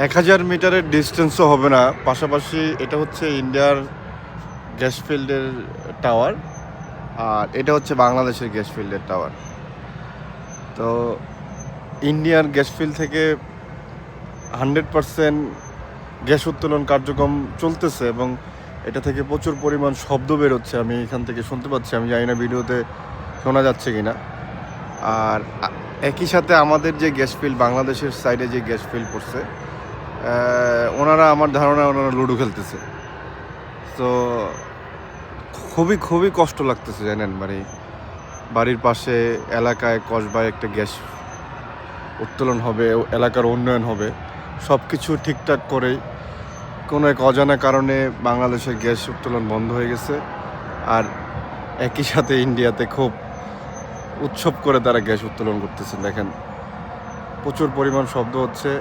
1000 মিটারের ডিস্টেন্সও হবে না, পাশাপাশি এটা হচ্ছে ইন্ডিয়ার গ্যাস ফিল্ডের টাওয়ার, আর এটা হচ্ছে বাংলাদেশের গ্যাস ফিল্ডের টাওয়ার। তো ইন্ডিয়ার গ্যাস ফিল্ড থেকে 100% গ্যাস উত্তোলন কার্যক্রম চলতেছে এবং এটা থেকে প্রচুর পরিমাণ শব্দ বেরোচ্ছে, আমি এখান থেকে শুনতে পাচ্ছি, আমি জানি না ভিডিওতে শোনা যাচ্ছে কি না। আর একই সাথে আমাদের যে গ্যাস ফিল্ড, বাংলাদেশের সাইডে যে গ্যাস ফিল্ড পড়ছে, ওনারা আমার ধারণা ওনারা লুডো খেলতেছে। তো খুবই খুবই কষ্ট লাগতেছে জানেন, মানে বাড়ির পাশে এলাকায় কসবায় একটা গ্যাস উত্তোলন হবে, এলাকার উন্নয়ন হবে, সব কিছু ঠিকঠাক করেই কোনো এক অজানা কারণে বাংলাদেশের গ্যাস উত্তোলন বন্ধ হয়ে গেছে। আর একই সাথে ইন্ডিয়াতে খুব উৎসব করে তারা গ্যাস উত্তোলন করতেছে। দেখেন প্রচুর পরিমাণ শব্দ হচ্ছে।